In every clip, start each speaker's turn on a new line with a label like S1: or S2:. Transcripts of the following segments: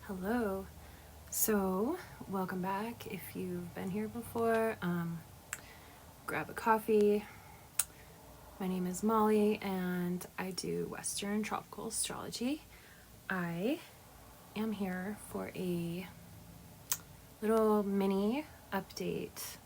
S1: Hello. So, welcome back. If you've been here before, grab a coffee. My name is Molly and I do Western tropical astrology. I am here for a little mini update.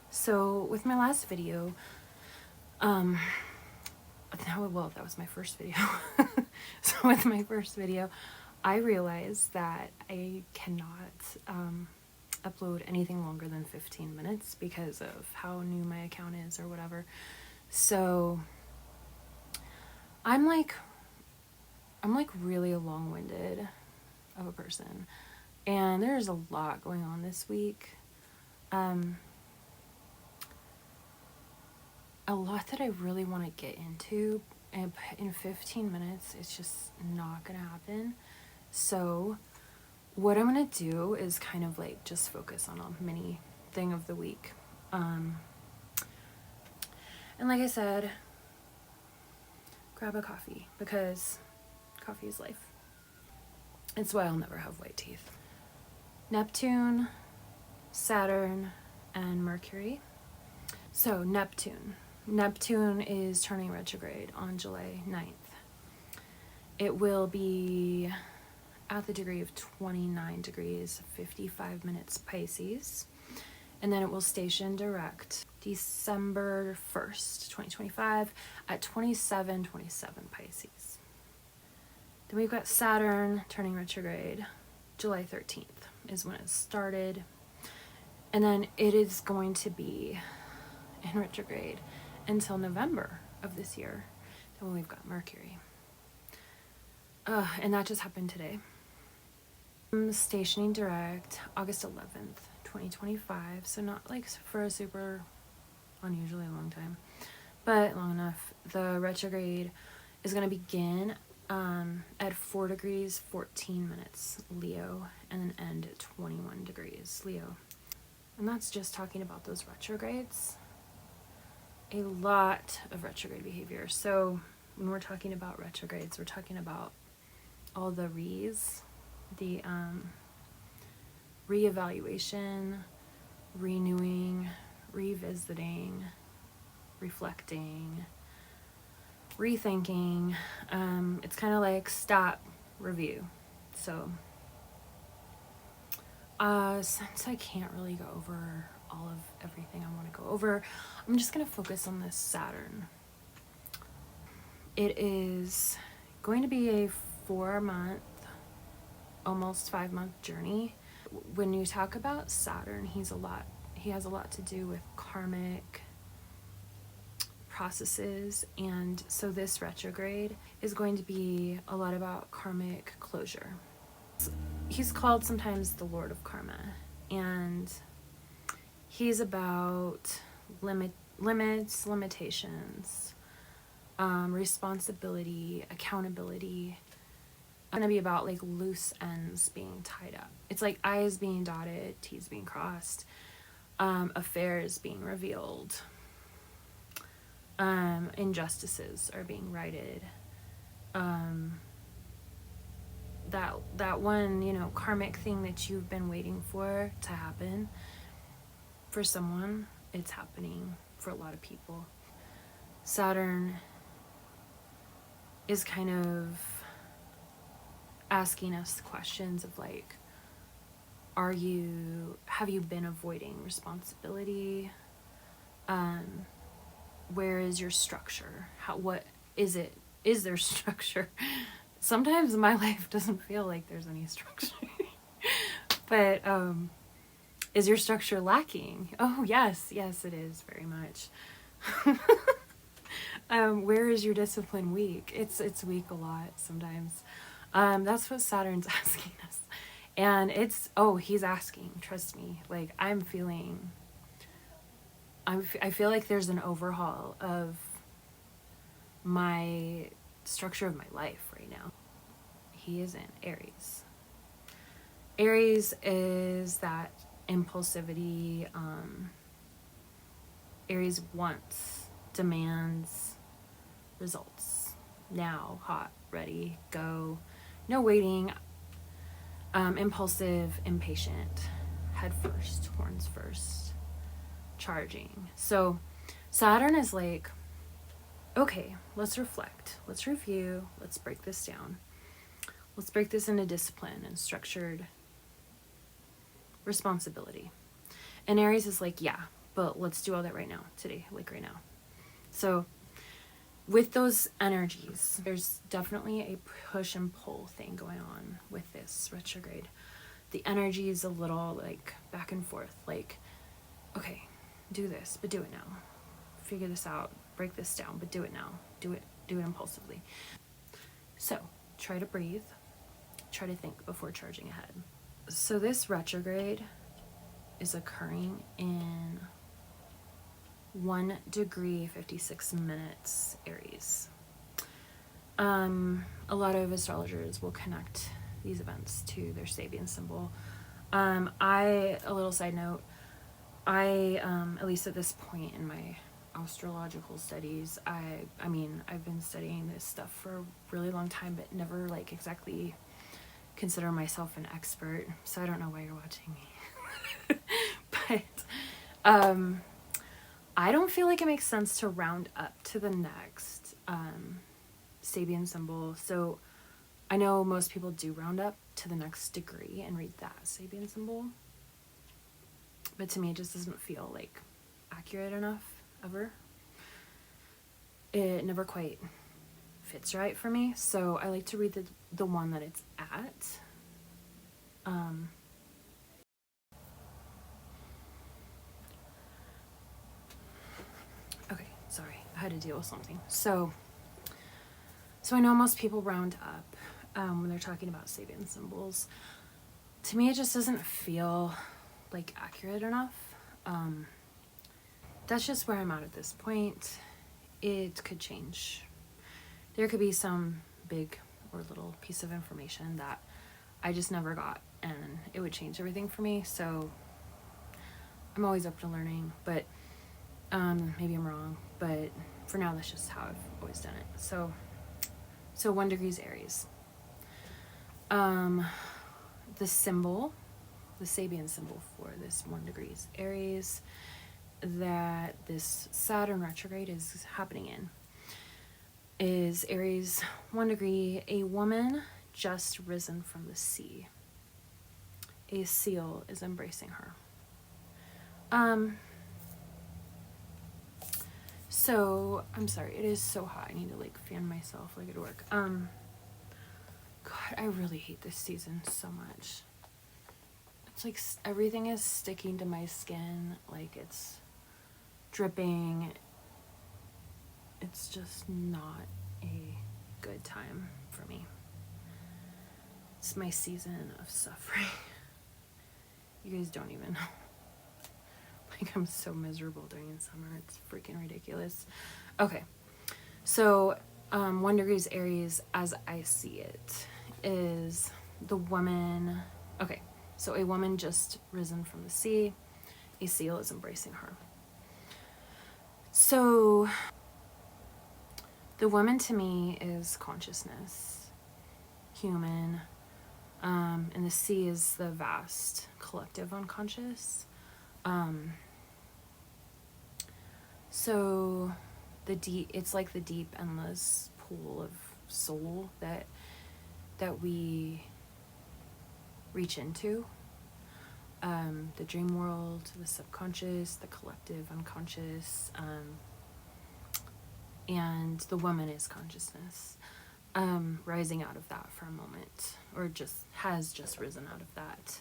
S1: So, with my last video, that was my first video. So, with my first video, I realized that I cannot upload anything longer than 15 minutes because of how new my account is or whatever. So I'm like really long-winded of a person, and there's a lot going on this week. A lot that I really want to get into, and in 15 minutes it's just not gonna happen. So what I'm gonna do is kind of like just focus on a mini thing of the week. And like I said, grab a coffee because coffee is life. It's why I'll never have white teeth. Neptune, Saturn, and Mercury. So Neptune is turning retrograde on July 9th. It will be at the degree of 29 degrees, 55 minutes Pisces. And then it will station direct December 1st, 2025 at 27:27 Pisces. Then we've got Saturn turning retrograde. July 13th is when it started. And then it is going to be in retrograde until November of this year. Then we've got Mercury. And that just happened today. Stationing direct August 11th, 2025. So not like for a super unusually long time, but long enough. The retrograde is going to begin at 4 degrees 14 minutes Leo, and then end at 21 degrees Leo. And that's just talking about those retrogrades. A lot of retrograde behavior. So when we're talking about retrogrades, we're talking about all the the reevaluation, renewing, revisiting, reflecting, rethinking. It's kind of like stop, review. So since I can't really go over all of everything I want to go over, I'm just going to focus on this Saturn. It is going to be a 4-month, almost 5-month journey. When you talk about Saturn, he has a lot to do with karmic processes, and so this retrograde is going to be a lot about karmic closure. He's called sometimes the Lord of Karma, and he's about limitations, responsibility, accountability. It's gonna be about like loose ends being tied up. It's like I's being dotted, T's being crossed, affairs being revealed, injustices are being righted. That one, karmic thing that you've been waiting for to happen for someone, it's happening for a lot of people. Saturn is kind of asking us questions of like, have you been avoiding responsibility? Where is your structure? What is it? Is there structure? Sometimes my life doesn't feel like there's any structure. But is your structure lacking? Oh, yes, it is very much. Where is your discipline weak? It's weak a lot sometimes. That's what Saturn's asking us. And he's asking, trust me. Like I feel like there's an overhaul of my structure of my life right now. He is in Aries. Aries is that impulsivity. Aries wants, demands, results. Now, hot, ready, go. No waiting. impulsive, impatient, head first, horns first, charging. So Saturn is like, okay, let's reflect, let's review, let's break this down. Let's break this into discipline and structured responsibility. And Aries is like, yeah, but let's do all that right now, today, like right now. So with those energies, there's definitely a push and pull thing going on with this retrograde. The energy is a little like back and forth, like, okay, do this, but do it now. Figure this out, break this down, but do it now. Do it impulsively. So try to breathe, try to think before charging ahead. So this retrograde is occurring in 1 degree 56 minutes Aries. A lot of astrologers will connect these events to their Sabian symbol. A little side note, I at least at this point in my astrological studies, I mean, I've been studying this stuff for a really long time, but never like exactly consider myself an expert, so I don't know why you're watching me. But I don't feel like it makes sense to round up to the next Sabian symbol. So I know most people do round up to the next degree and read that Sabian symbol, but to me it just doesn't feel like accurate enough ever. It never quite fits right for me, so I like to read the one that it's at. Okay, sorry, I had to deal with something. So I know most people round up when they're talking about Sabian symbols. To me, it just doesn't feel like accurate enough. That's just where I'm at this point. It could change. There could be some big or little piece of information that I just never got, and it would change everything for me. So I'm always open to learning, but maybe I'm wrong. But for now, that's just how I've always done it. So 1 degree is Aries. The symbol, the Sabian symbol for this 1 degree is Aries, that this Saturn retrograde is happening in, is Aries 1 degree, a woman just risen from the sea. A seal is embracing her. So I'm sorry, it is so hot. I need to like fan myself like at work. God, I really hate this season so much. It's like everything is sticking to my skin, like it's dripping. It's just not a good time for me. It's my season of suffering. You guys don't even know. Like, I'm so miserable during the summer. It's freaking ridiculous. Okay. So, 1 degree is Aries, as I see it, is the woman. Okay. So, a woman just risen from the sea. A seal is embracing her. So, the woman to me is consciousness, human, and the sea is the vast collective unconscious. So the deep, it's like the deep, endless pool of soul that we reach into. The dream world, the subconscious, the collective unconscious, and the woman is consciousness, rising out of that for a moment, or has just risen out of that.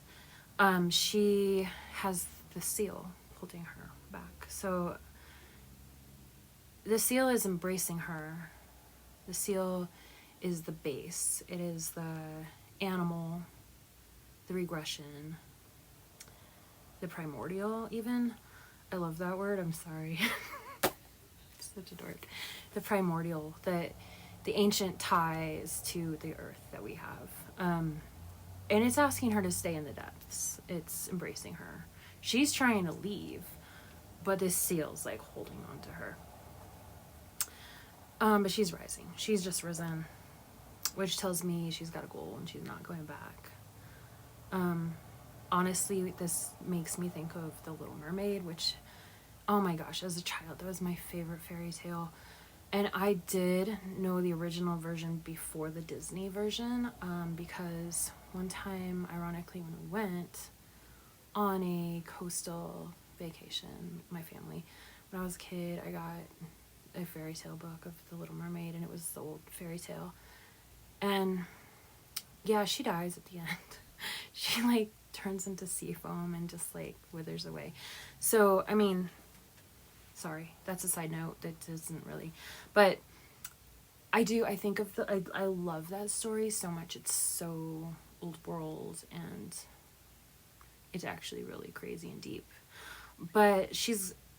S1: She has the seal holding her back. So the seal is embracing her. The seal is the base. It is the animal, the regression, the primordial even. I love that word. I'm sorry. Such a dork. The primordial, the ancient ties to the earth that we have. And it's asking her to stay in the depths. It's embracing her. She's trying to leave, but this seal's like holding on to her. But she's rising. She's just risen, which tells me she's got a goal and she's not going back. Honestly, this makes me think of The Little Mermaid, which, oh my gosh, as a child, that was my favorite fairy tale. And I did know the original version before the Disney version, because one time, ironically, when we went on a coastal vacation, my family, when I was a kid, I got a fairy tale book of The Little Mermaid, and it was the old fairy tale. And yeah, she dies at the end. She like turns into sea foam and just like withers away. So, I mean, sorry, that's a side note that doesn't really, but I think of I love that story so much. It's so old world, and it's actually really crazy and deep. But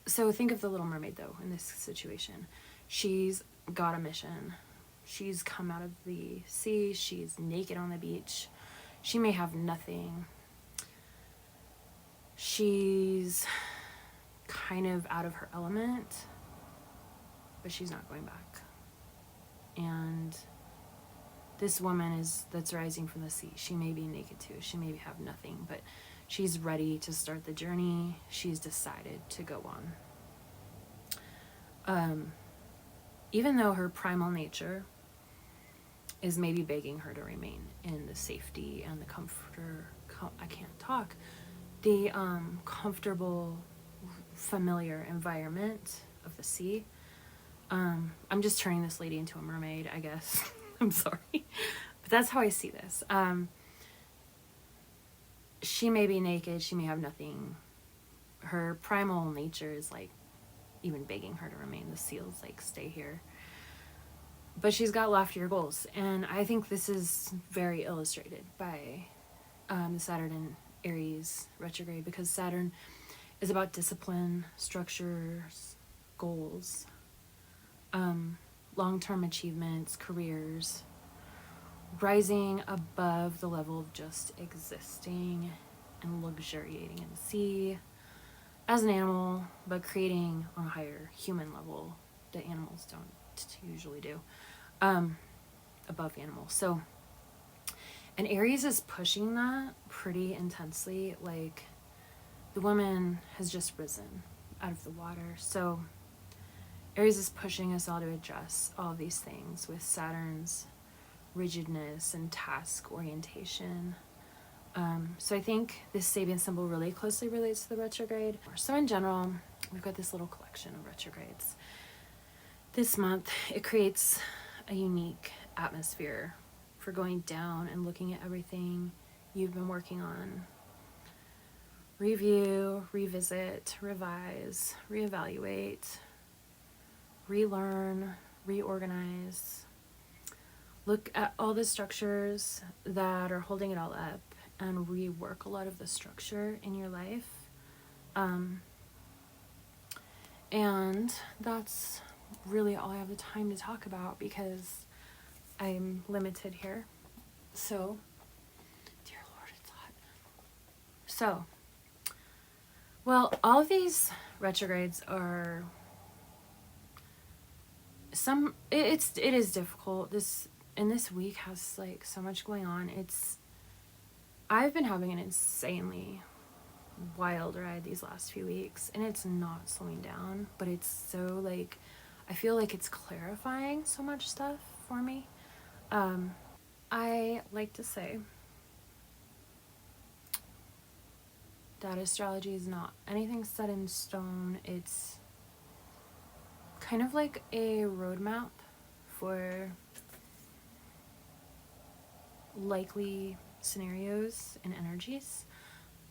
S1: so think of the Little Mermaid though in this situation. She's got a mission. She's come out of the sea. She's naked on the beach. She may have nothing. She's kind of out of her element, but she's not going back. And this woman that's rising from the sea, she may be naked too. She may have nothing, but she's ready to start the journey. She's decided to go on. Even though her primal nature is maybe begging her to remain in the safety and the the comfortable, familiar environment of the sea. I'm just turning this lady into a mermaid, I guess. I'm sorry. But that's how I see this. She may be naked. She may have nothing. Her primal nature is like even begging her to remain. The seals like, stay here. But she's got loftier goals. And I think this is very illustrated by the Saturn and Aries retrograde, because Saturn is about discipline, structures, goals, long-term achievements, careers, rising above the level of just existing and luxuriating in the sea as an animal, but creating on a higher human level that animals don't usually do, above animals. So, and Aries is pushing that pretty intensely. Like, the woman has just risen out of the water. So Aries is pushing us all to adjust all of these things with Saturn's rigidness and task orientation. So I think this Sabian symbol really closely relates to the retrograde. So in general, we've got this little collection of retrogrades. This month, it creates a unique atmosphere for going down and looking at everything you've been working on. Review, revisit, revise, reevaluate, relearn, reorganize. Look at all the structures that are holding it all up and rework a lot of the structure in your life. And that's really all I have the time to talk about, because I'm limited here. So, dear Lord, it's hot. So, well, all of these retrogrades are it is difficult. This week has like so much going on. I've been having an insanely wild ride these last few weeks, and it's not slowing down, but it's so like, I feel like it's clarifying so much stuff for me. I like to say that astrology is not anything set in stone. It's kind of like a roadmap for likely scenarios and energies,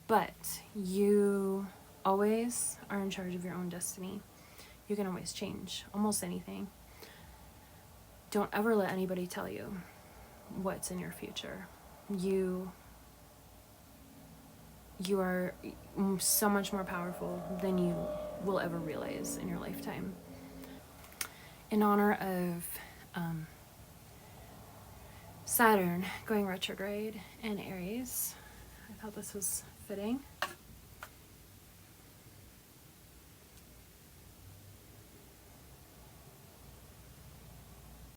S1: but you always are in charge of your own destiny. You can always change almost anything. Don't ever let anybody tell you what's in your future. You are so much more powerful than you will ever realize in your lifetime. In honor of Saturn going retrograde in Aries, I thought this was fitting.